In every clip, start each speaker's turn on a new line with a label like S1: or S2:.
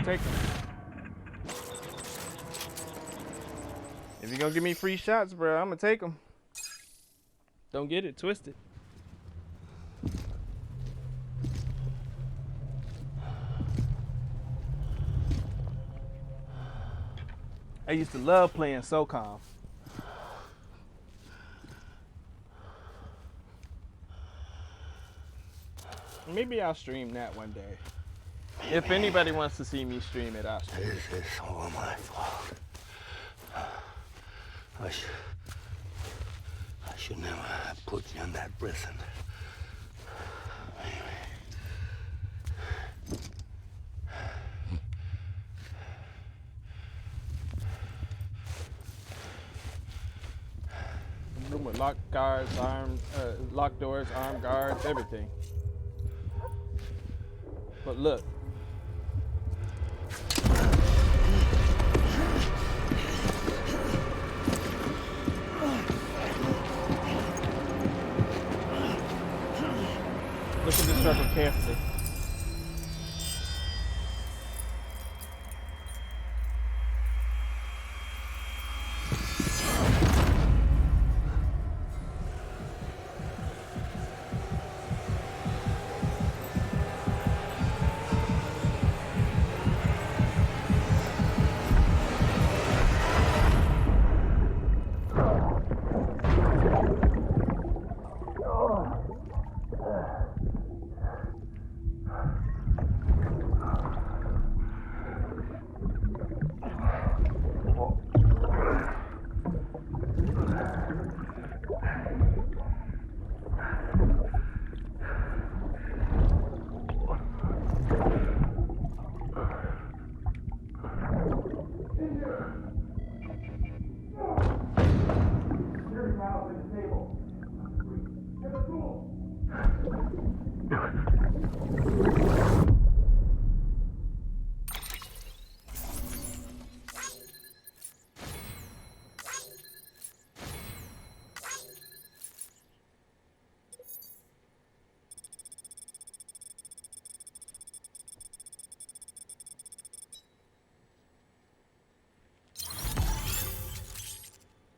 S1: take them. If you're gonna give me free shots, bro, I'm gonna take them. Don't get it twisted. I used to love playing SOCOM. Maybe I'll stream that one day. If anybody wants to see me stream it, I'll stream it.
S2: This is all my fault. I should never have put you in that prison.
S1: Room with locked guards, locked doors, armed guards, everything. But look. Look at this circle carefully.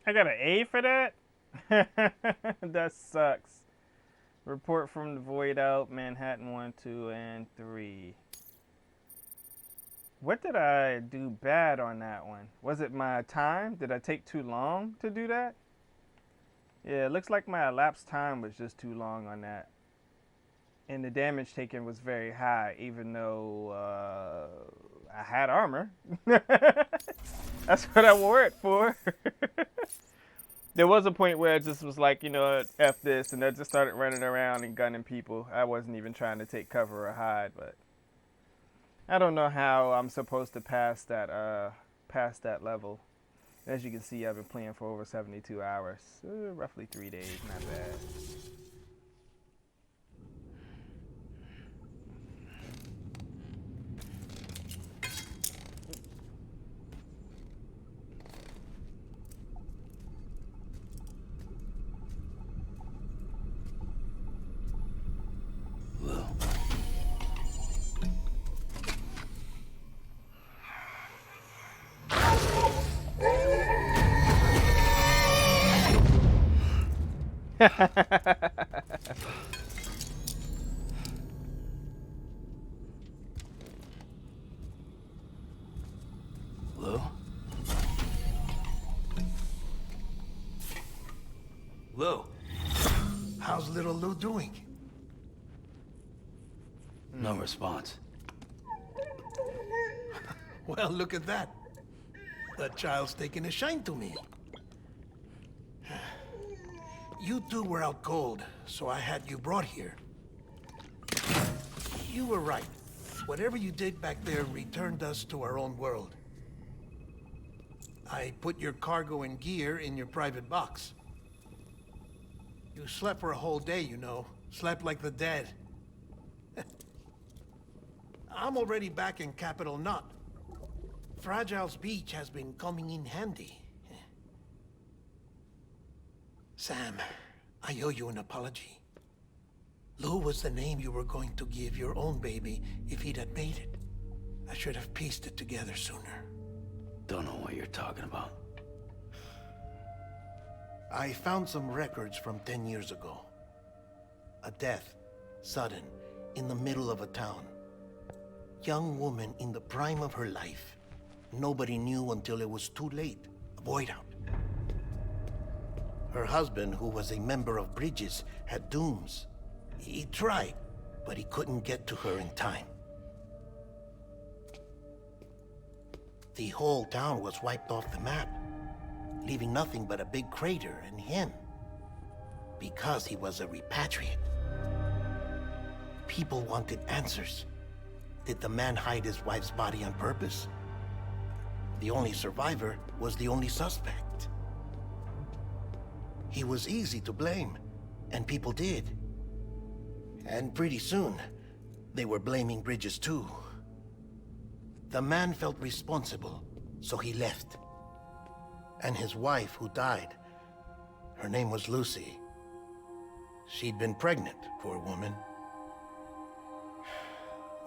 S1: I got an A for that? That sucks. Report from the void out, Manhattan 1, 2, and 3. What did I do bad on that one? Was it my time? Did I take too long to do that? Yeah, it looks like my elapsed time was just too long on that. And the damage taken was very high, even though I had armor. That's what I wore it for. There was a point where I just was like, you know, F this, and I just started running around and gunning people. I wasn't even trying to take cover or hide, but I don't know how I'm supposed to pass that level. As you can see, I've been playing for over 72 hours, roughly 3 days, not bad.
S2: Lou? Lou?
S3: How's little Lou doing?
S2: No response.
S3: Well, look at that. That child's taking a shine to me. You two were out cold, so I had you brought here. You were right. Whatever you did back there returned us to our own world. I put your cargo and gear in your private box. You slept for a whole day, you know. Slept like the dead. I'm already back in Capital Knot. Fragile's beach has been coming in handy. Sam, I owe you an apology. Lou was the name you were going to give your own baby if he'd had made it. I should have pieced it together sooner.
S2: Don't know what you're talking about.
S3: I found some records from 10 years ago. A death, sudden, in the middle of a town. Young woman in the prime of her life. Nobody knew until it was too late. A void out. Her husband, who was a member of Bridges, had dooms. He tried, but he couldn't get to her in time. The whole town was wiped off the map, leaving nothing but a big crater and him. Because he was a repatriate. People wanted answers. Did the man hide his wife's body on purpose? The only survivor was the only suspect. He was easy to blame, and people did. And pretty soon, they were blaming Bridges too. The man felt responsible, so he left. And his wife, who died, her name was Lucy. She'd been pregnant, poor woman.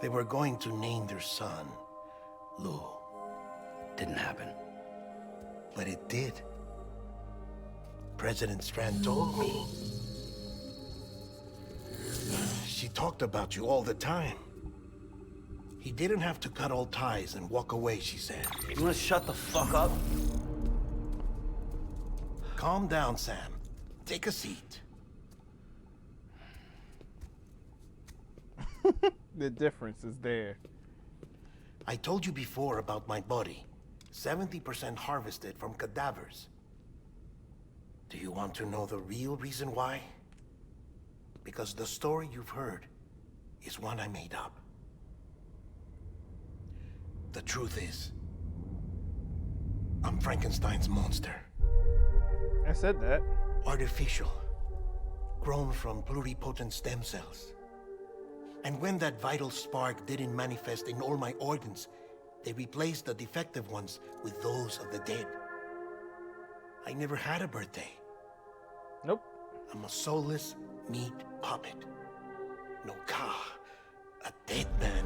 S3: They were going to name their son Lou.
S2: Didn't happen.
S3: But it did. President Strand told me. She talked about you all the time. He didn't have to cut all ties and walk away, she said.
S2: You wanna shut the fuck up?
S3: Calm down, Sam. Take a seat.
S1: The difference is there.
S3: I told you before about my body. 70% harvested from cadavers. Do you want to know the real reason why? Because the story you've heard is one I made up. The truth is, I'm Frankenstein's monster.
S1: I said that.
S3: Artificial. Grown from pluripotent stem cells. And when that vital spark didn't manifest in all my organs, they replaced the defective ones with those of the dead. I never had a birthday.
S1: Nope.
S3: I'm a soulless meat puppet. No ka, a dead man.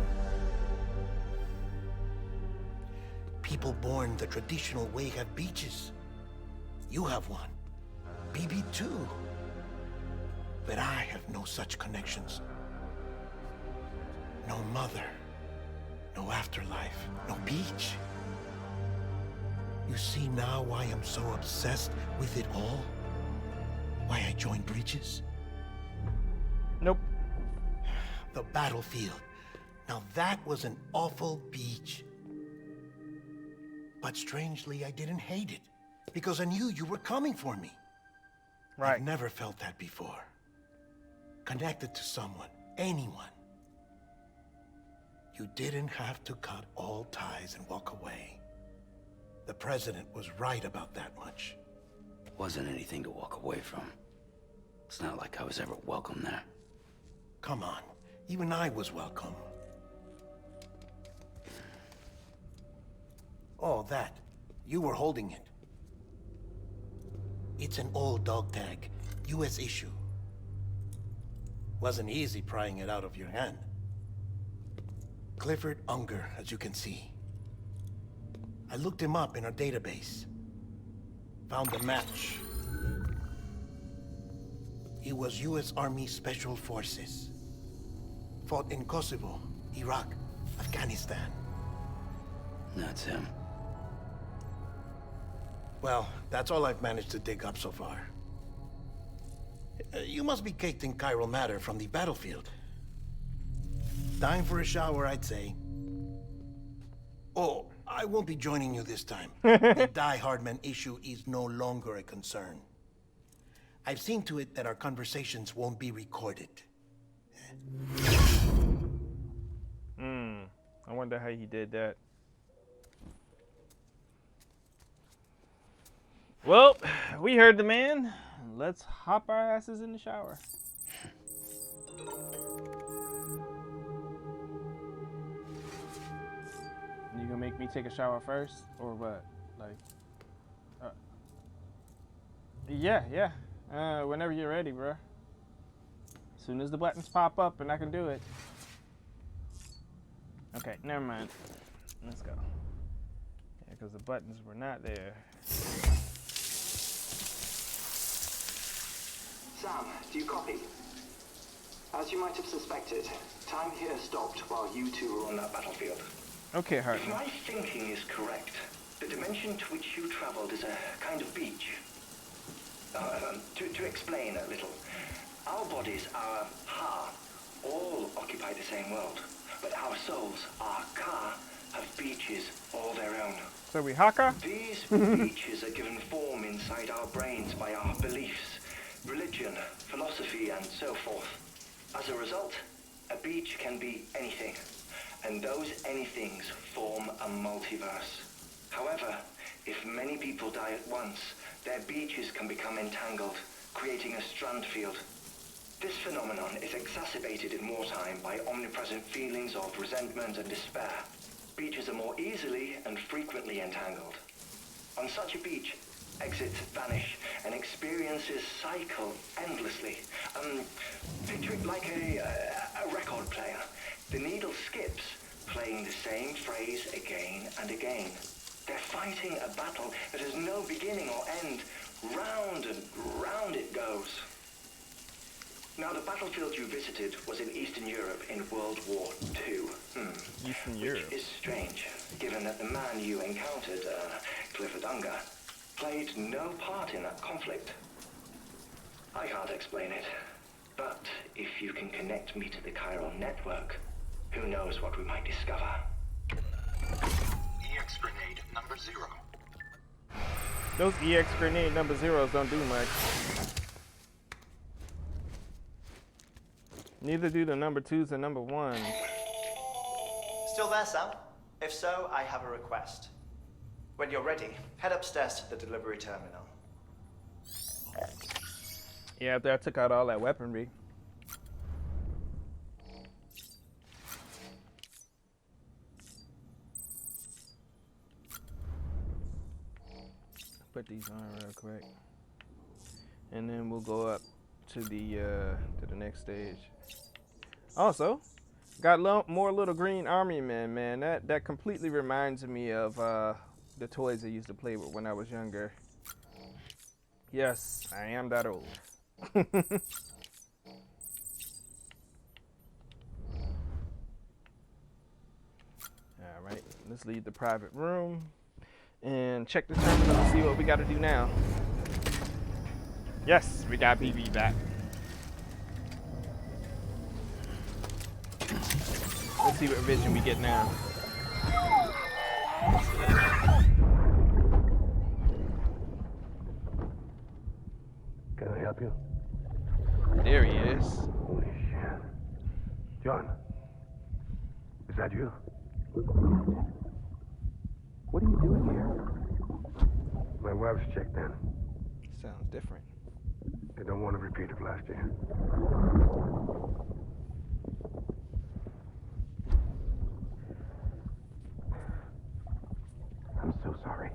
S3: People born the traditional way have beaches. You have one. BB too. But I have no such connections. No mother. No afterlife. No beach. You see now why I'm so obsessed with it all? Why I joined Bridges?
S1: Nope.
S3: The battlefield. Now that was an awful beach. But strangely, I didn't hate it. Because I knew you were coming for me.
S1: Right.
S3: I've never felt that before. Connected to someone, anyone. You didn't have to cut all ties and walk away. The president was right about that much.
S2: Wasn't anything to walk away from. It's not like I was ever welcome there.
S3: Come on, even I was welcome. Oh, that. You were holding it. It's an old dog tag, US issue. Wasn't easy prying it out of your hand. Clifford Unger, as you can see. I looked him up in our database. Found a match. He was US Army Special Forces. Fought in Kosovo, Iraq, Afghanistan.
S2: That's him.
S3: Well, that's all I've managed to dig up so far. You must be caked in chiral matter from the battlefield. Time for a shower, I'd say. Oh, I won't be joining you this time. The Die Heartman issue is no longer a concern. I've seen to it that our conversations won't be recorded.
S1: I wonder how he did that. Well, we heard the man. Let's hop our asses in the shower. You gonna make me take a shower first, or what? Like, yeah. Whenever you're ready, bro. As soon as the buttons pop up and I can do it. Okay, never mind. Let's go. Yeah, because the buttons were not there.
S4: Sam, do you copy? As you might have suspected, time here stopped while you two were on that battlefield.
S1: Okay,
S4: If
S1: Heartman.
S4: my thinking is correct, the dimension to which you traveled is a kind of beach. To explain a little, our bodies, our ha, all occupy the same world, but our souls, our ka, have beaches all their own.
S1: So we Haka?
S4: These beaches are given form inside our brains by our beliefs, religion, philosophy, and so forth. As a result, a beach can be anything, and those anythings form a multiverse. However, if many people die at once, their beaches can become entangled, creating a strand field. This phenomenon is exacerbated in wartime by omnipresent feelings of resentment and despair. Beaches are more easily and frequently entangled. On such a beach, exits vanish and experiences cycle endlessly. Picture it like a record player. The needle skips, playing the same phrase again and again. They're fighting a battle that has no beginning or end. Round and round it goes. Now, the battlefield you visited was in Eastern Europe in World War II.
S1: Eastern Europe.
S4: Which is strange, given that the man you encountered, Clifford Unger, played no part in that conflict. I can't explain it, but if you can connect me to the chiral network, who knows what we might discover.
S5: EX grenade number 0.
S1: Those EX grenade number 0s don't do much. Neither do the number 2s and number 1s.
S6: Still there, Sam? If so, I have a request. When you're ready, head upstairs to the delivery terminal.
S1: Yeah, after I took out all that weaponry. Put these on real quick, and then we'll go up to the next stage. Also, got more little green army men, man. That completely reminds me of the toys I used to play with when I was younger. Yes, I am that old. All right, let's leave the private room and check the terminal to see what we got to do now. Yes, we got BB back. Let's see what vision we get now.
S7: Can I help you?
S1: There he is.
S7: Holy shit. John, is that you? What are you doing here? My wife's checked in.
S1: Sounds different.
S7: They don't want to repeat of last year. I'm so sorry.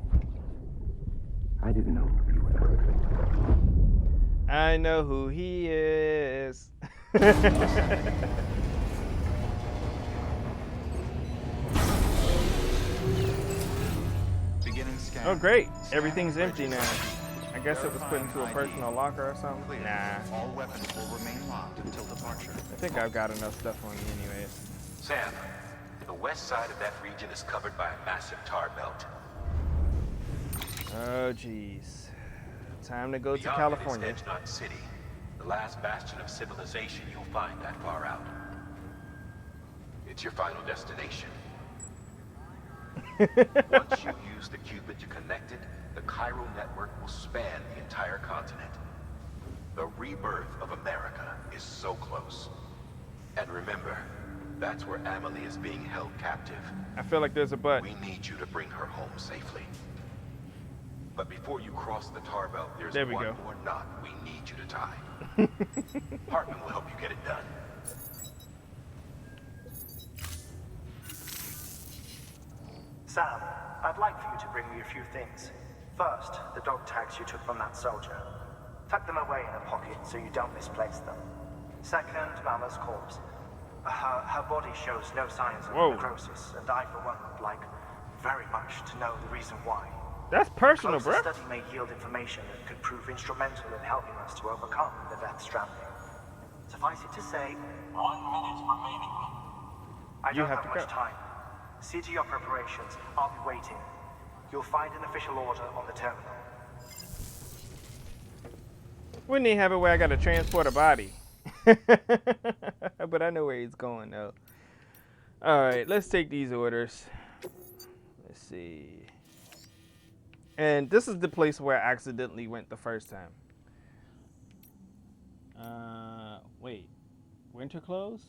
S7: I didn't know you were coming.
S1: I know who he is.
S5: Beginning scan.
S1: Oh, great. Everything's empty now. I guess it was put into a personal locker or something.
S5: Clear.
S1: Nah.
S5: All weapons will remain locked until departure.
S1: I think I've got enough stuff on me anyways.
S8: Sam, the west side of that region is covered by a massive tar belt.
S1: Oh, jeez. Time to go to
S8: Beyond
S1: California.
S8: it is Edgenot City, the last bastion of civilization you'll find that far out. It's your final destination. Once you use the qubit to connect it, the chiral network will span the entire continent. The rebirth of America is so close. And remember, that's where Amelie is being held captive.
S1: I feel like there's a but.
S8: We need you to bring her home safely. But before you cross the tar belt, there's
S1: There we
S8: one
S1: go.
S8: more knot we need you to tie. Heartman will help you get it done.
S6: Sam, I'd like for you to bring me a few things. First, the dog tags you took from that soldier. Tuck them away in a pocket so you don't misplace them. Second, Mama's corpse. Her body shows no signs of necrosis, and I, for one, would like very much to know the reason why.
S1: That's personal,
S6: Closer
S1: bro.
S6: study may yield information that could prove instrumental in helping us to overcome the Death Stranding. Suffice it to say, 1 minute remaining. I don't have much time. See to your preparations. I'll be waiting. You'll find an official order on the terminal.
S1: Wouldn't he have it where I gotta transport a body? But I know where he's going though. Alright, let's take these orders. Let's see. And this is the place where I accidentally went the first time. Wait. Winter clothes?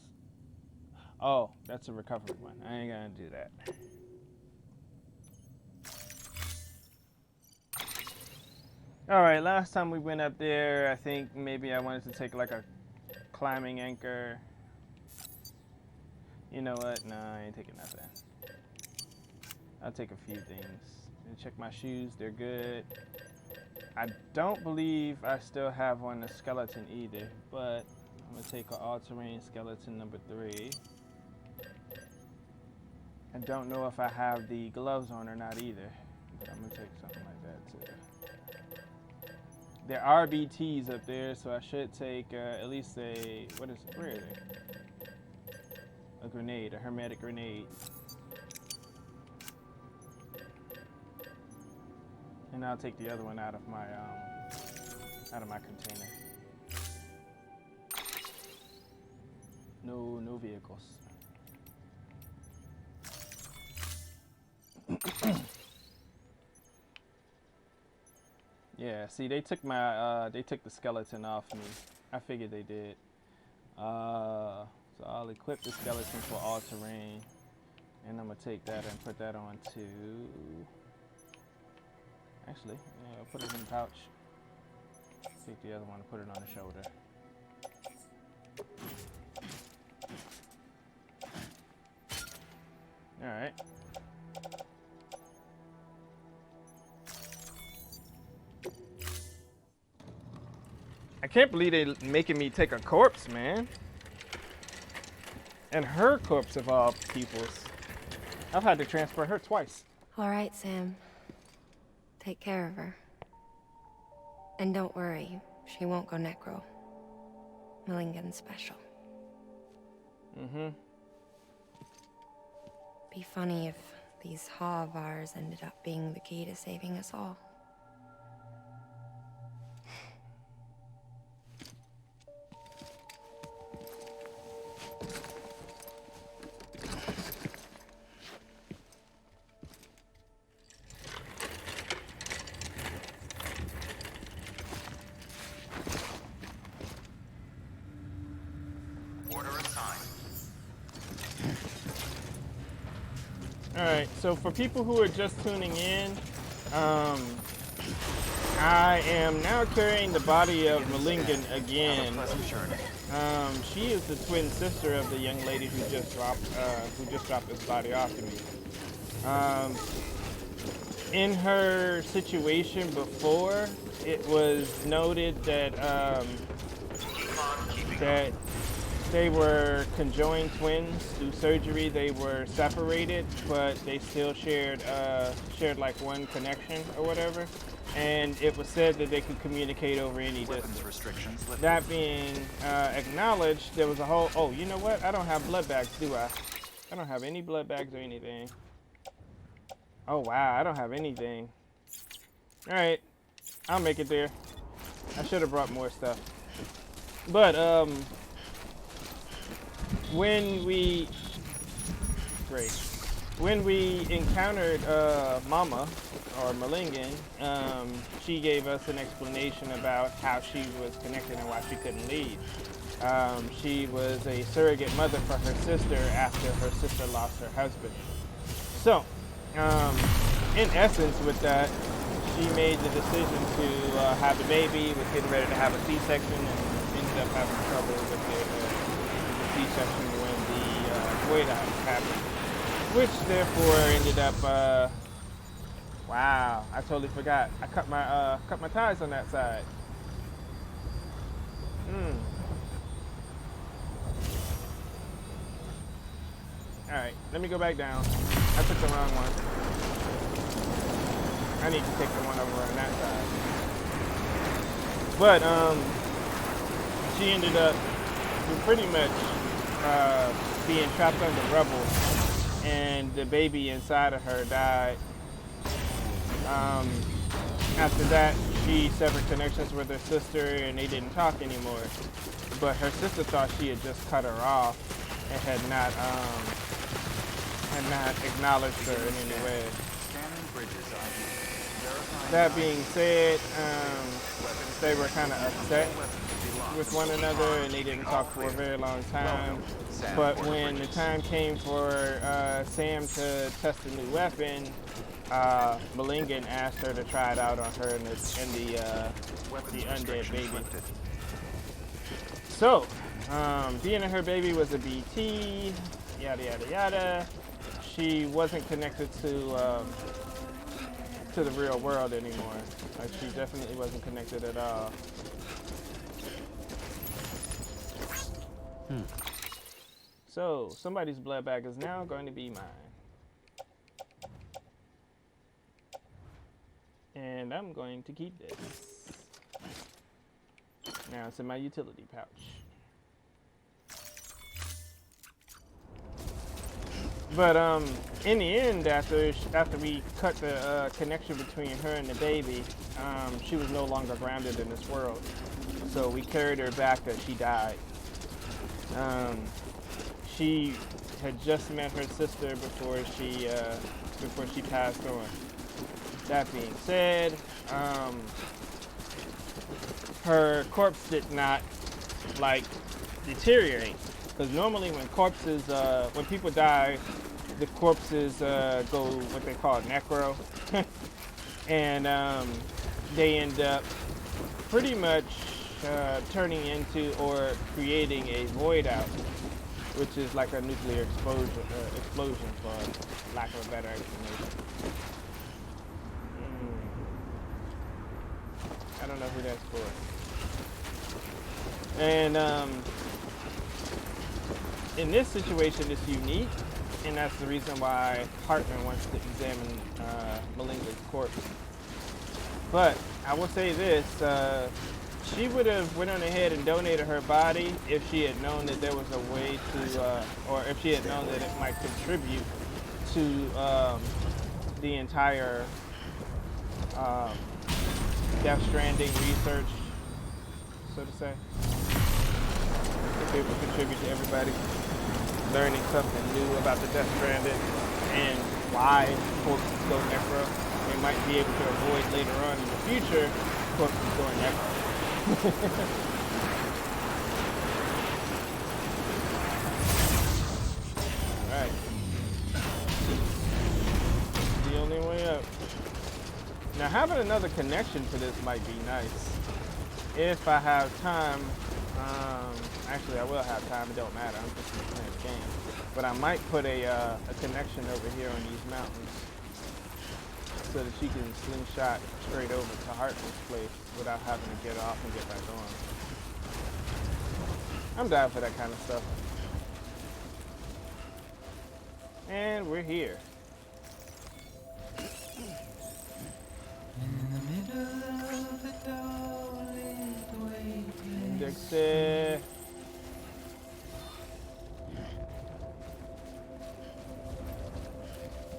S1: Oh, that's a recovery one. I ain't gonna do that. Alright, last time we went up there, I think maybe I wanted to take like a climbing anchor. You know what? No, I ain't taking nothing. I'll take a few things. And check my shoes, they're good. I don't believe I still have on the skeleton either, but I'm gonna take an all-terrain skeleton number 3. I don't know if I have the gloves on or not either, but I'm gonna take something like that too. There are BTs up there, so I should take at least a, where is it? A grenade, a hermetic grenade. And I'll take the other one out of my container. No vehicles. Yeah, see, they took my they took the skeleton off me. I figured they did. So I'll equip the skeleton for all terrain, and I'm gonna take that and put that on to. Actually, yeah, I'll put it in the pouch. Take the other one and put it on the shoulder. All right. I can't believe they're making me take a corpse, man. And her corpse of all peoples. I've had to transfer her twice.
S9: All right, Sam. Take care of her. And don't worry, she won't go necro. Millingen's special.
S1: Mm-hmm.
S9: Be funny if these Ha of ours ended up being the key to saving us all.
S1: Alright, so for people who are just tuning in, I am now carrying the body of Millingen again. She is the twin sister of the young lady who just dropped this body off to me. In her situation before, it was noted that that they were conjoined twins. Through surgery, they were separated, but they still shared like one connection or whatever. And it was said that they could communicate over any distance.
S5: Restrictions lifted.
S1: That being acknowledged, there was a whole. Oh, you know what? I don't have blood bags, do I? I don't have any blood bags or anything. Oh wow, I don't have anything. All right, I'll make it there. I should have brought more stuff. But when we encountered Mama or Millingen, she gave us an explanation about how she was connected and why she couldn't leave. She was a surrogate mother for her sister after her sister lost her husband. So, in essence, with that, she made the decision to have the baby, was getting ready to have a C-section, and ended up having trouble with the C-section when the void happened, which therefore ended up. Wow, I totally forgot. I cut my ties on that side. Let me go back down. I took the wrong one. I need to take the one over on that side. But she ended up pretty much being trapped under rubble, and the baby inside of her died. After that, she severed connections with her sister, and they didn't talk anymore. But her sister thought she had just cut her off and had not acknowledged her in any way. That being said, they were kind of upset with one another, and they didn't talk for a very long time. But when the time came for Sam to test a new weapon, Malingan asked her to try it out on her and the undead baby. So, being that her baby was a BT, yada yada yada, she wasn't connected to the real world anymore. Like, she definitely wasn't connected at all. So, somebody's blood bag is now going to be mine. And I'm going to keep this. Now it's in my utility pouch. But in the end, after we cut the connection between her and the baby, she was no longer grounded in this world. So we carried her back as she died. She had just met her sister before she passed on. That being said, her corpse did not deteriorate, because normally when people die, the corpses go what they call necro, and they end up pretty much turning into or creating a void out, which is like a nuclear explosion for lack of a better explanation. I don't know who that's for. And in this situation, it's unique, and that's the reason why Heartman wants to examine Malinga's corpse. But I will say this, she would have went on ahead and donated her body if she had known that there was a way to, or if she had known that it might contribute to the entire Death Stranding research, so to say. If it would contribute to everybody learning something new about the Death Stranding and why corpses go necro, they might be able to avoid later on in the future corpses going necro. Alright. The only way up. Now, having another connection to this might be nice. If I have time, actually I will have time, it don't matter, I'm just playing the game. But I might put a connection over here on these mountains so that she can slingshot straight over to Heartman's place without having to get off and get back on. I'm down for that kind of stuff. And we're here. Indexed.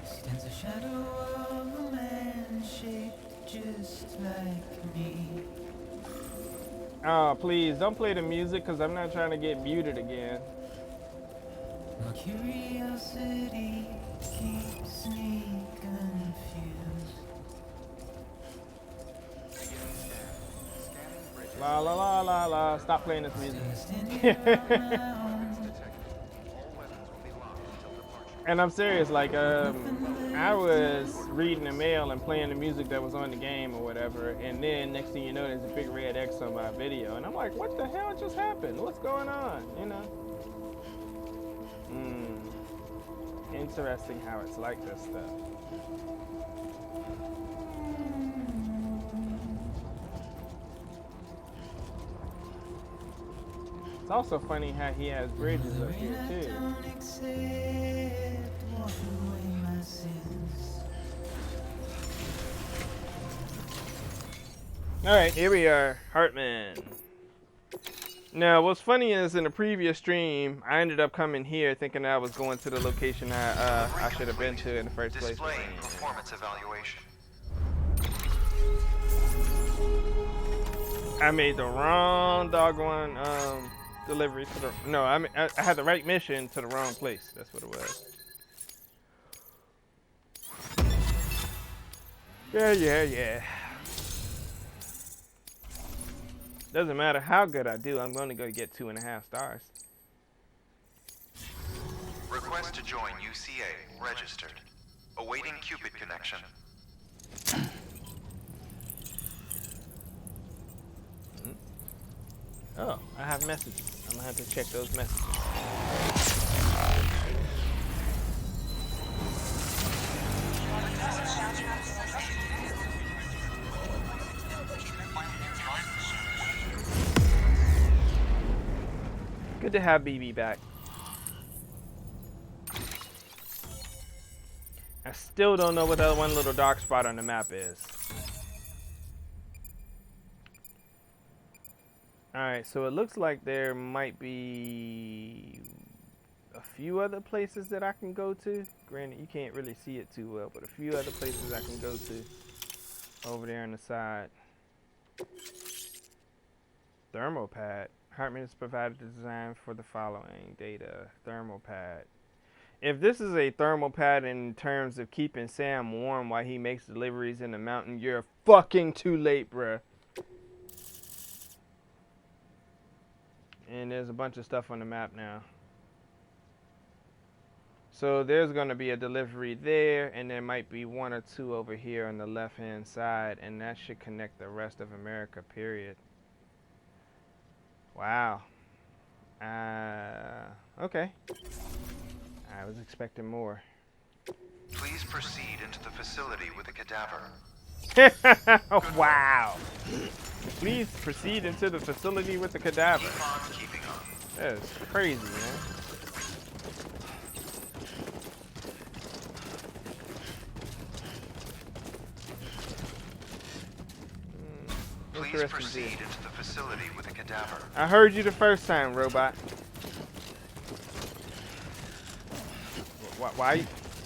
S10: Stands a shadow of a man shaped just like me.
S1: Oh, please don't play the music, because I'm not trying to get muted again.
S10: My curiosity keeps me confused.
S1: La la la la la. Stop playing this music. And I'm serious, like, I was reading the mail and playing the music that was on the game or whatever, and then next thing you know, there's a big red X on my video, and I'm like, what the hell just happened? What's going on? You know? Interesting how it's like this stuff. It's also funny how he has bridges up here too. Alright, here we are, Heartman. Now, what's funny is in the previous stream, I ended up coming here thinking that I was going to the location I should have been to in the first place.
S5: Displaying performance evaluation.
S1: I made the wrong doggone delivery to the I had the right mission to the wrong place. That's what it was. Yeah. Doesn't matter how good I do, I'm going to go get 2.5 stars.
S5: Request to join UCA. Registered. Awaiting Cupid connection.
S1: Oh, I have messages. I'm gonna have to check those messages. Good to have BB back. I still don't know what that one little dark spot on the map is. Alright, so it looks like there might be a few other places that I can go to. Granted, you can't really see it too well, but a few other places I can go to over there on the side. Thermal pad. Heartman has provided the design for the following data. Thermal pad. If this is a thermal pad in terms of keeping Sam warm while he makes deliveries in the mountain, you're fucking too late, bruh. And there's a bunch of stuff on the map now. So there's going to be a delivery there, and there might be 1 or 2 over here on the left-hand side, and that should connect the rest of America, period. Wow. Okay. I was expecting more.
S5: Please proceed into the facility with the cadaver.
S1: Wow. Please proceed into the facility with the cadaver.
S5: Keeping on.
S1: That is crazy, man.
S5: Please proceed into the facility with the cadaver.
S1: I heard you the first time, robot. Why?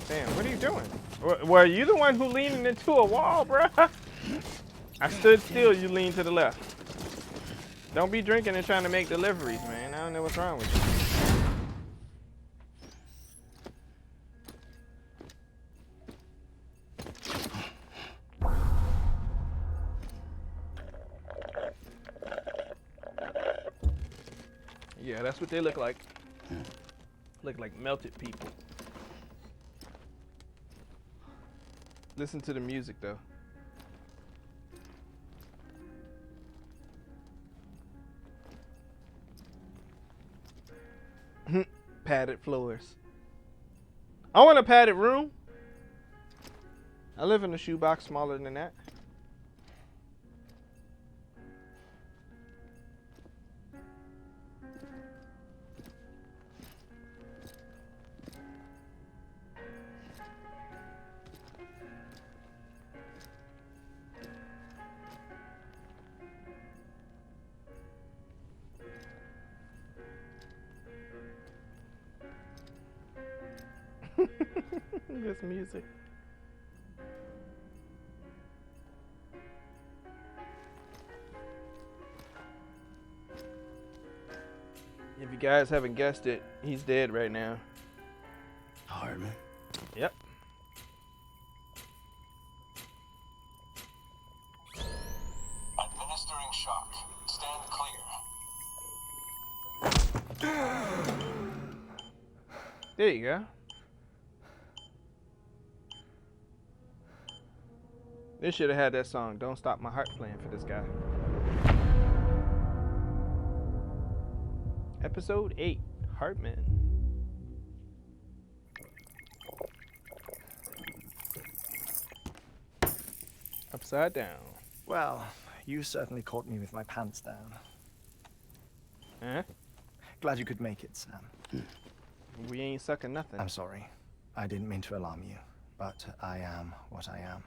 S1: Damn, what are you doing? Were you the one who leaning into a wall, bruh? I stood still, you lean to the left. Don't be drinking and trying to make deliveries, man. I don't know what's wrong with you. Yeah, that's what they look like. Look like melted people. Listen to the music, though. Padded floors. I want a padded room. I live in a shoebox smaller than that. This music. If you guys haven't guessed it, he's dead right now.
S2: Heartman?
S1: Yep.
S8: Administering shock. Stand clear.
S1: There you go. They should have had that song, Don't Stop My Heart, playing for this guy. Episode 8, Heartman. Upside down.
S6: Well, you certainly caught me with my pants down.
S1: Huh?
S11: Glad you could make it, Sam.
S1: We ain't sucking nothing.
S11: I'm sorry. I didn't mean to alarm you, but I am what I am.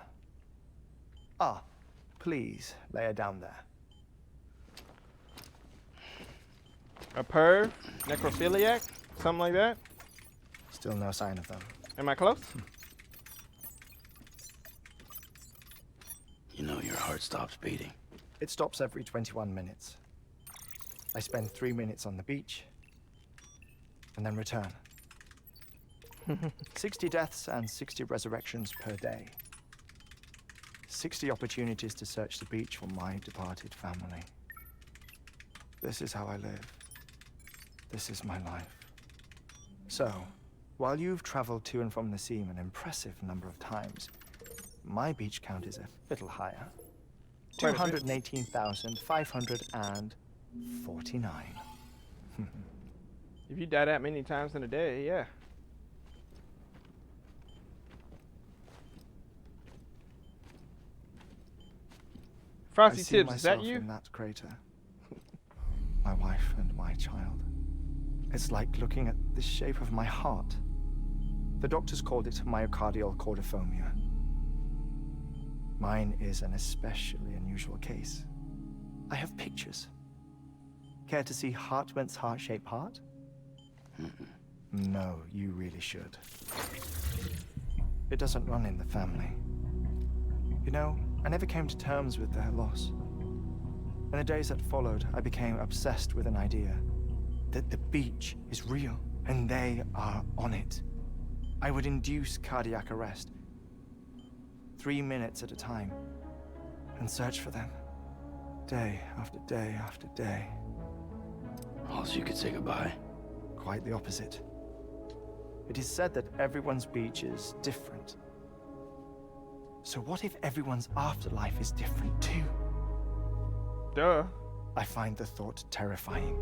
S11: Ah, please lay her down there.
S1: A perv? Necrophiliac? Something like that?
S11: Still no sign of them.
S1: Am I close?
S2: You know your heart stops beating.
S11: It stops every 21 minutes. I spend 3 minutes on the beach, and then return. 60 deaths and 60 resurrections per day. 60 opportunities to search the beach for my departed family. This is how I live. This is my life. So, while you've traveled to and from the sea an impressive number of times, my beach count is a little higher. 218,549.
S1: If you die that many times in a day, yeah. Frosty Tips, is that you?
S11: In that crater. My wife and my child. It's like looking at the shape of my heart. The doctors called it myocardial cordiformia. Mine is an especially unusual case. I have pictures. Care to see Heartman's heart-shaped heart? No, you really should. It doesn't run in the family. You know, I never came to terms with their loss. In the days that followed, I became obsessed with an idea that the beach is real and they are on it. I would induce cardiac arrest, 3 minutes at a time, and search for them, day after day after day.
S2: Also, you could say goodbye.
S11: Quite the opposite. It is said that everyone's beach is different. So what if everyone's afterlife is different too?
S1: Duh.
S11: I find the thought terrifying,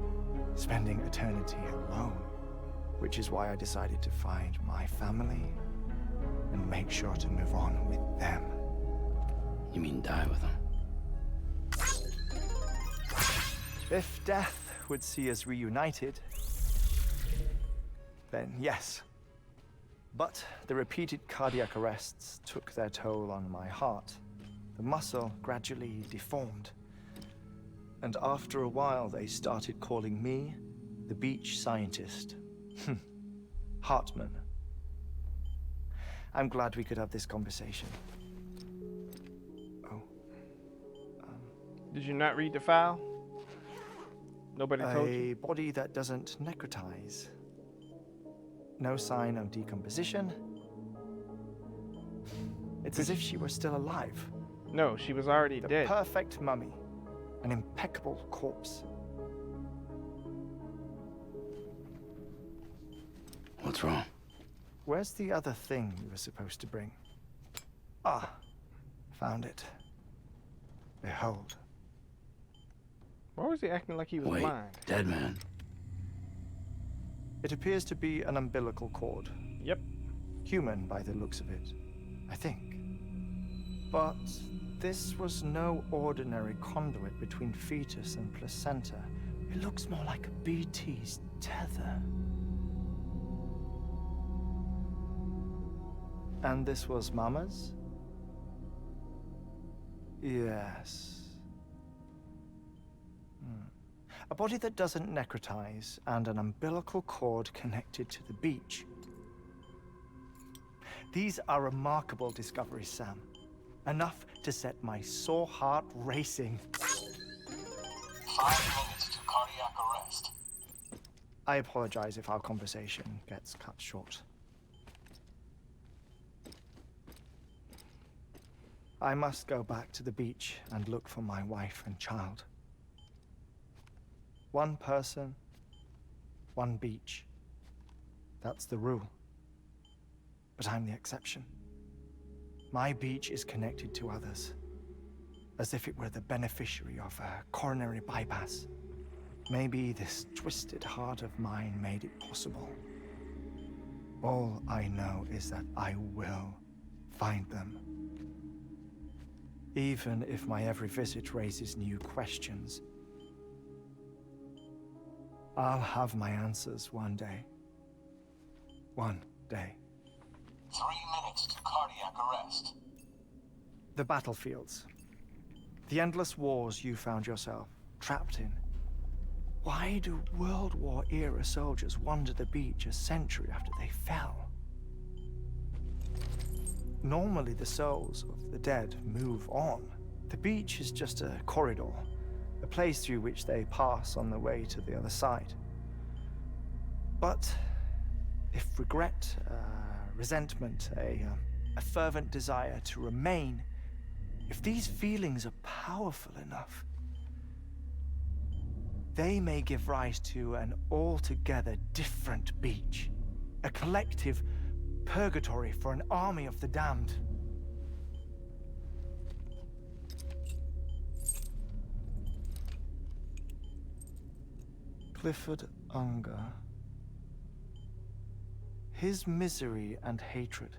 S11: spending eternity alone, which is why I decided to find my family and make sure to move on with them.
S2: You mean die with them?
S11: If death would see us reunited, then yes. But the repeated cardiac arrests took their toll on my heart. The muscle gradually deformed. And after a while, they started calling me the beach scientist. Heartman. I'm glad we could have this conversation. Oh.
S1: Did you not read the file? Nobody told you?
S11: A body that doesn't necrotize. No sign of decomposition. It's as if she were still alive.
S1: No, she was already
S11: The
S1: dead.
S11: perfect mummy. An impeccable corpse.
S2: What's wrong?
S11: Where's the other thing you were supposed to bring? Ah, found it. Behold.
S1: Why was he acting like he was
S2: Wait,
S1: blind?
S2: dead man.
S11: It appears to be an umbilical cord.
S1: Yep.
S11: Human by the looks of it, I think. But this was no ordinary conduit between fetus and placenta. It looks more like a BT's tether. And this was Mama's? Yes. A body that doesn't necrotize and an umbilical cord connected to the beach. These are remarkable discoveries, Sam. Enough to set my sore heart racing.
S6: 5 minutes to cardiac arrest.
S11: I apologize if our conversation gets cut short. I must go back to the beach and look for my wife and child. One person, one beach. That's the rule. But I'm the exception. My beach is connected to others, as if it were the beneficiary of a coronary bypass. Maybe this twisted heart of mine made it possible. All I know is that I will find them. Even if my every visit raises new questions. I'll have my answers one day. One day.
S8: 3 minutes to cardiac arrest.
S11: The battlefields. The endless wars you found yourself trapped in. Why do World War era soldiers wander the beach a century after they fell? Normally the souls of the dead move on. The beach is just a corridor, a place through which they pass on the way to the other side. But if regret, resentment, a fervent desire to remain, if these feelings are powerful enough, they may give rise to an altogether different beach, a collective purgatory for an army of the damned. Clifford Unger. His misery and hatred,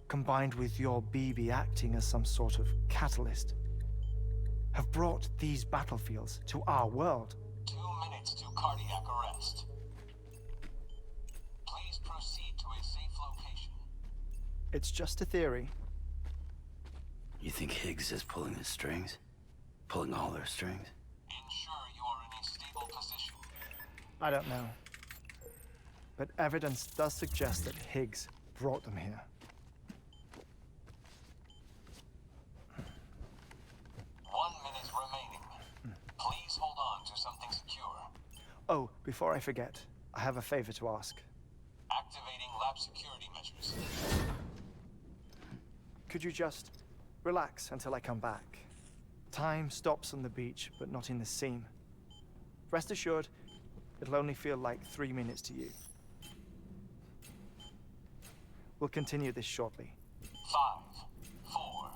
S11: combined with your BB acting as some sort of catalyst, have brought these battlefields to our world.
S8: 2 minutes to cardiac arrest. Please proceed to a safe location.
S11: It's just a theory.
S2: You think Higgs is pulling the strings? Pulling all their strings?
S8: Ensure you are in a stable position.
S11: I don't know. But evidence does suggest that Higgs brought them here.
S8: 1 minute remaining. Please hold on to something secure.
S11: Oh, before I forget, I have a favor to ask.
S8: Activating lab security measures.
S11: Could you just relax until I come back? Time stops on the beach, but not in the scene. Rest assured, it'll only feel like 3 minutes to you. We'll continue this shortly.
S8: 5, 4,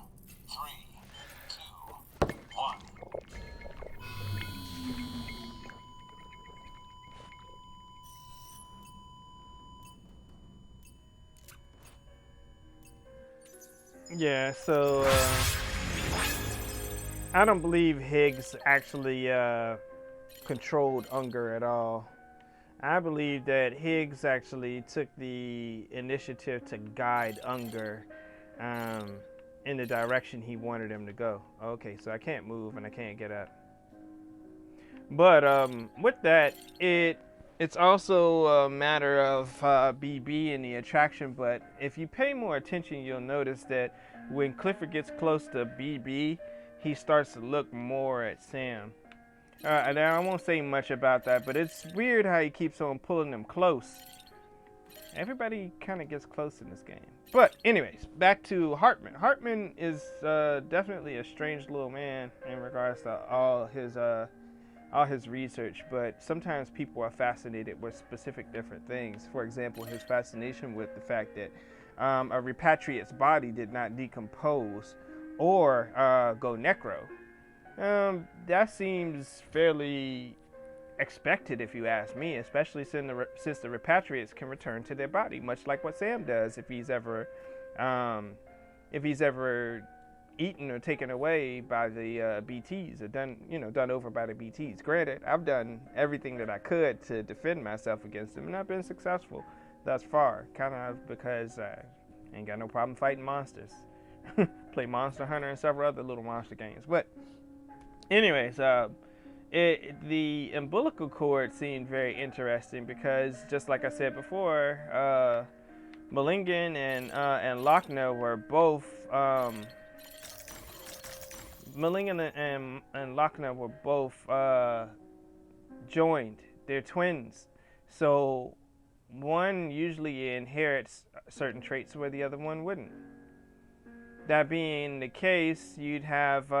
S8: 3, 2, 1.
S1: Yeah, so I don't believe Higgs actually controlled Unger at all. I believe that Higgs actually took the initiative to guide Unger in the direction he wanted him to go. Okay, so I can't move and I can't get up. But with that, it's also a matter of BB and the attraction. But if you pay more attention, you'll notice that when Clifford gets close to BB, he starts to look more at Sam. Now I won't say much about that, but it's weird how he keeps on pulling them close. Everybody kind of gets close in this game. But anyways, back to Heartman. Heartman is definitely a strange little man in regards to all his research, but sometimes people are fascinated with specific different things. For example, his fascination with the fact that a repatriate's body did not decompose or go necro. That seems fairly expected if you ask me, especially since the repatriates can return to their body, much like what Sam does if he's ever eaten or taken away by the BTs or done over by the BTs. Granted, I've done everything that I could to defend myself against them, and I've been successful thus far, kind of because I ain't got no problem fighting monsters. Play Monster Hunter and several other little monster games. But anyways, the umbilical cord seemed very interesting because, just like I said before, Malingen and Lochner were both joined. They're twins, so one usually inherits certain traits where the other one wouldn't. That being the case, you'd have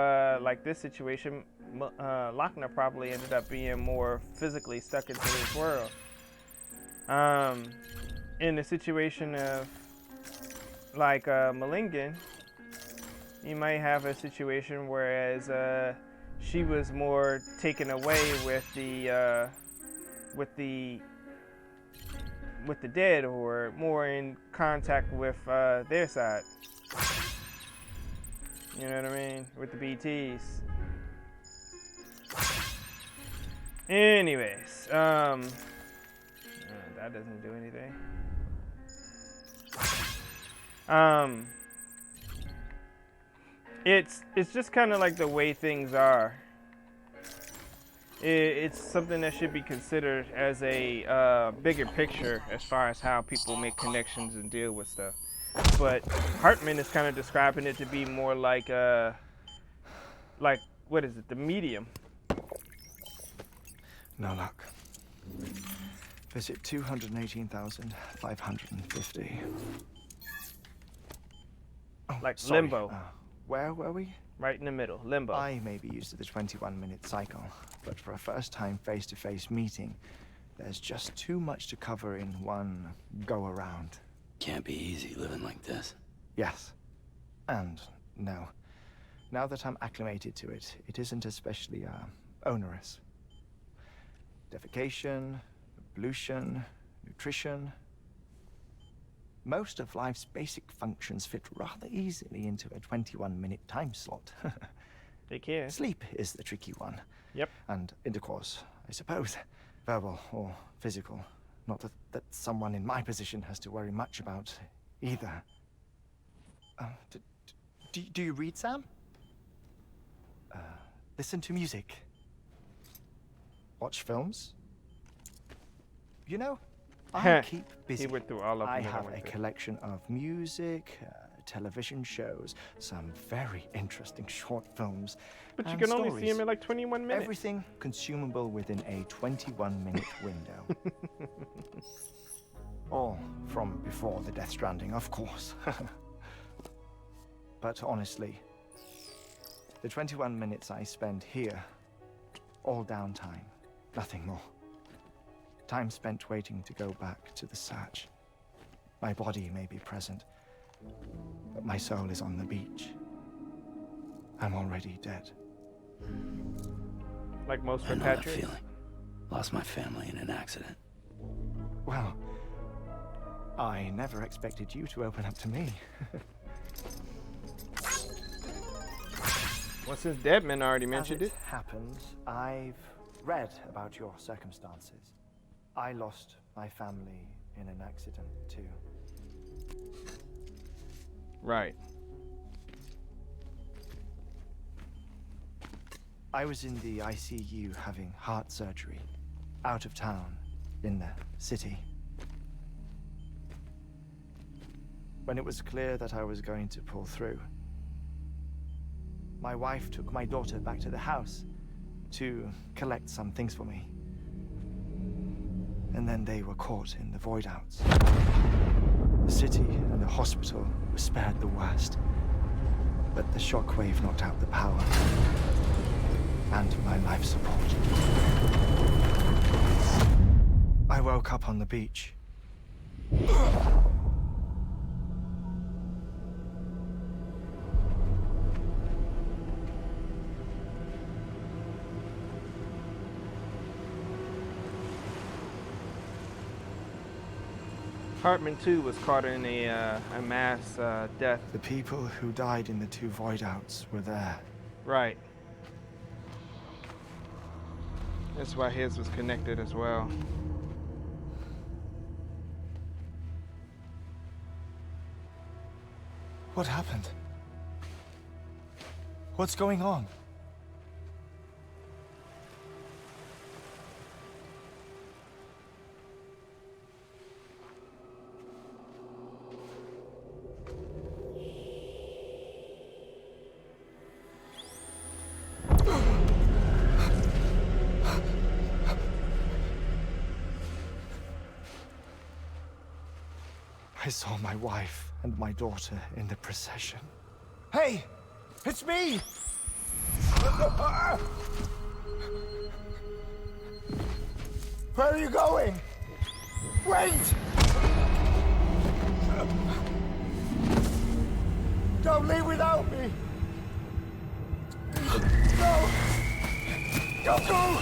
S1: like this situation. Lochner probably ended up being more physically stuck into his world. In the situation of like Malingen, you might have a situation whereas she was more taken away with the dead, or more in contact with their side. You know what I mean? With the BTs. Anyways, that doesn't do anything. It's just kind of like the way things are. It's something that should be considered as a bigger picture as far as how people make connections and deal with stuff. But Heartman is kind of describing it to be more like what is it? The medium.
S11: No luck. Visit 218,550. Oh,
S1: Like
S11: sorry.
S1: limbo.
S11: Where were we?
S1: Right in the middle, limbo.
S11: I may be used to the 21-minute cycle, but for a first-time face-to-face meeting, there's just too much to cover in one go-around.
S2: Can't be easy living like this.
S11: Yes. And no. Now that I'm acclimated to it, it isn't especially onerous. Defecation, pollution, nutrition. Most of life's basic functions fit rather easily into a 21-minute time slot.
S1: They can.
S11: Sleep is the tricky one.
S1: Yep.
S11: And intercourse, I suppose. Verbal or physical. Not that someone in my position has to worry much about either. Do you read, Sam? Listen to music. Watch films. You know, I keep busy.
S1: He went through all of them.
S11: I have a collection of music, television shows, some very interesting short films.
S1: But you can only see him in like 21 minutes.
S11: Everything consumable within a 21-minute window. All from before the Death Stranding, of course. But honestly, the 21 minutes I spend here, all downtime, nothing more. Time spent waiting to go back to the search. My body may be present, but my soul is on the beach. I'm already dead.
S1: Like most
S2: I know that
S1: repatriates?
S2: feeling. Lost my family in an accident.
S11: Well, I never expected you to open up to me.
S1: Well, since Deadman already mentioned
S11: As
S1: it.
S11: happens, I've read about your circumstances. I lost my family in an accident, too.
S1: Right.
S11: I was in the ICU having heart surgery, out of town, in the city. When it was clear that I was going to pull through, my wife took my daughter back to the house to collect some things for me. And then they were caught in the void outs. The city and the hospital were spared the worst, but the shockwave knocked out the power and my life support. I woke up on the beach.
S1: Heartman too was caught in a mass death.
S11: The people who died in the two void outs were there.
S1: Right. That's why his was connected as well.
S11: What happened? What's going on? I saw my wife and my daughter in the procession. Hey! It's me! Where are you going? Wait! Don't leave without me! No! Don't go!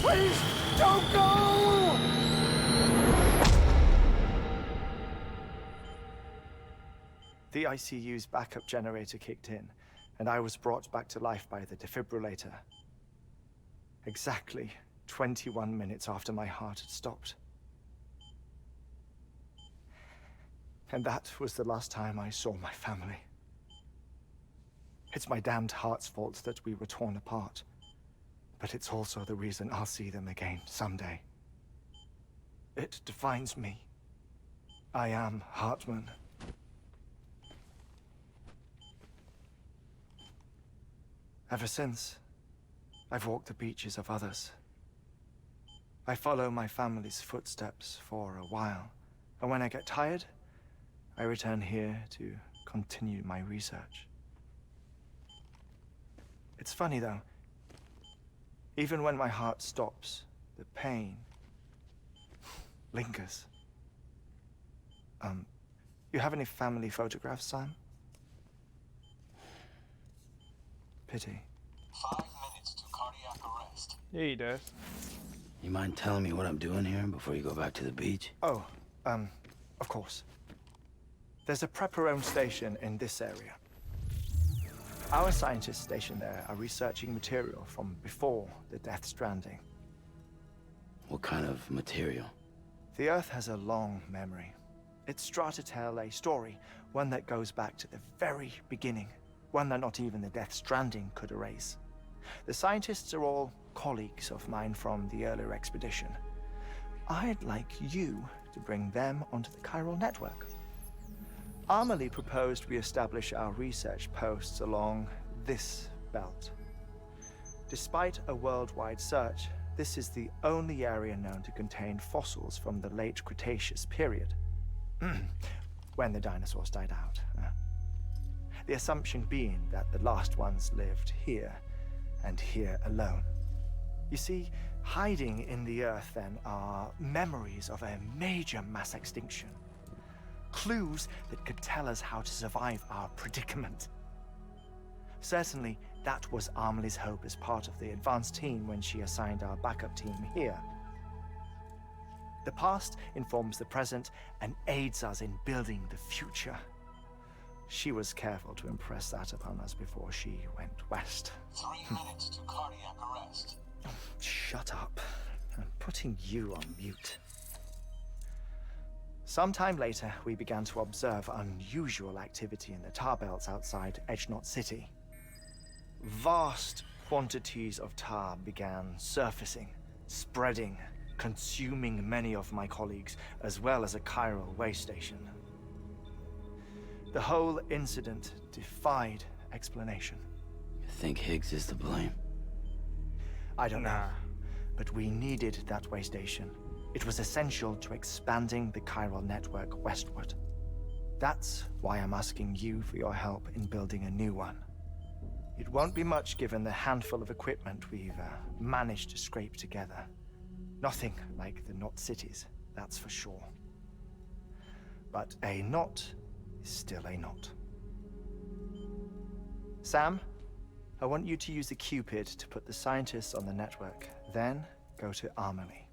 S11: Please, don't go! The ICU's backup generator kicked in, and I was brought back to life by the defibrillator. Exactly 21 minutes after my heart had stopped. And that was the last time I saw my family. It's my damned heart's fault that we were torn apart. But it's also the reason I'll see them again someday. It defines me. I am Heartman. Ever since, I've walked the beaches of others. I follow my family's footsteps for a while, and when I get tired, I return here to continue my research. It's funny though, even when my heart stops, the pain lingers. You have any family photographs, Sam? Pity.
S8: 5 minutes to cardiac arrest.
S1: Yeah, he does.
S2: You mind telling me what I'm doing here before you go back to the beach?
S11: Oh, of course. There's a prepper-owned station in this area. Our scientists stationed there are researching material from before the Death Stranding.
S2: What kind of material?
S11: The Earth has a long memory. It's trying to tell a story, one that goes back to the very beginning, one that not even the Death Stranding could erase. The scientists are all colleagues of mine from the earlier expedition. I'd like you to bring them onto the chiral network. Amelie proposed we establish our research posts along this belt. Despite a worldwide search, this is the only area known to contain fossils from the late Cretaceous period, when the dinosaurs died out. The assumption being that the last ones lived here, and here alone. You see, hiding in the Earth then are memories of a major mass extinction. Clues that could tell us how to survive our predicament. Certainly, that was Amelie's hope as part of the advanced team when she assigned our backup team here. The past informs the present and aids us in building the future. She was careful to impress that upon us before she went west.
S8: 3 minutes to cardiac arrest.
S11: Shut up. I'm putting you on mute. Sometime later, we began to observe unusual activity in the tar belts outside Edgenot City. Vast quantities of tar began surfacing, spreading, consuming many of my colleagues, as well as a chiral way station. The whole incident defied explanation.
S2: You think Higgs is to blame?
S11: I don't know, but we needed that way station. It was essential to expanding the chiral network westward. That's why I'm asking you for your help in building a new one. It won't be much given the handful of equipment we've managed to scrape together. Nothing like the knot cities, that's for sure. But a knot is still a knot. Sam, I want you to use the Cupid to put the scientists on the network, then go to Amelie.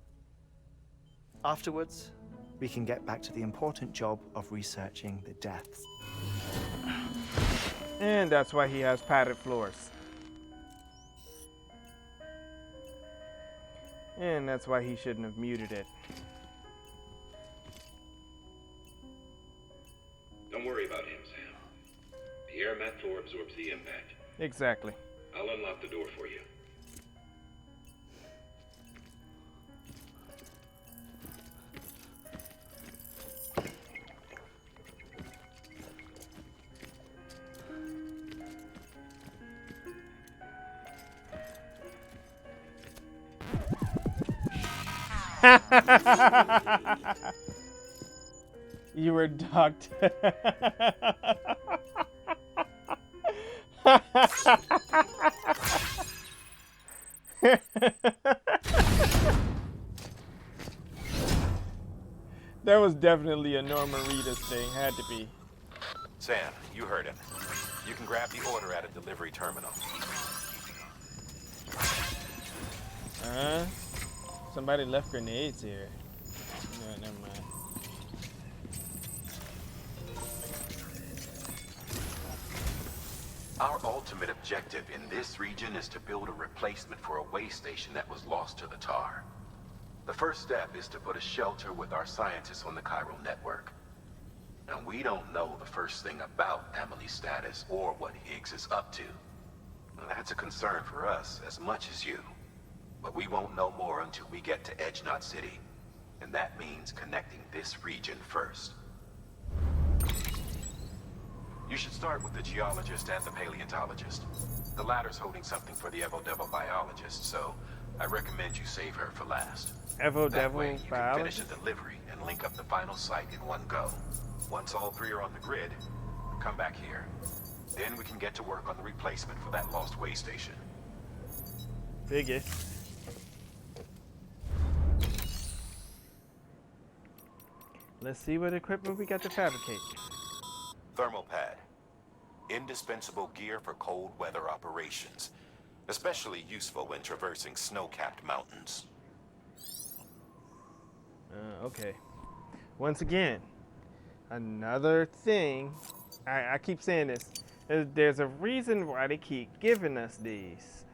S11: Afterwards, we can get back to the important job of researching the deaths.
S1: And that's why he has padded floors. And that's why he shouldn't have muted it.
S12: Don't worry about him, Sam. The air mat floor absorbs the impact.
S1: Exactly.
S12: I'll unlock the door for you.
S1: You were docked. That was definitely a Norman Reedus thing, had to be.
S8: Sam, you heard him. You can grab the order at a delivery terminal.
S1: Somebody left grenades here. No, never mind.
S8: Our ultimate objective in this region is to build a replacement for a way station that was lost to the tar. The first step is to put a shelter with our scientists on the chiral network. Now, we don't know the first thing about Emily's status or what Higgs is up to. Now, that's a concern for us as much as you. But we won't know more until we get to Edge Knot City. And that means connecting this region first. You should start with the geologist and the paleontologist. The latter's holding something for the Evo Devil biologist, so I recommend you save her for last.
S1: Evo
S8: That
S1: Devil
S8: way you can finish
S1: biologist?
S8: the delivery and link up the final site in one go. Once all three are on the grid, come back here. Then we can get to work on the replacement for that lost way station.
S1: Biggest. Let's see what equipment we got to fabricate.
S8: Thermal pad. Indispensable gear for cold weather operations. Especially useful when traversing snow-capped mountains.
S1: Okay. Once again, another thing. I keep saying this. There's a reason why they keep giving us these.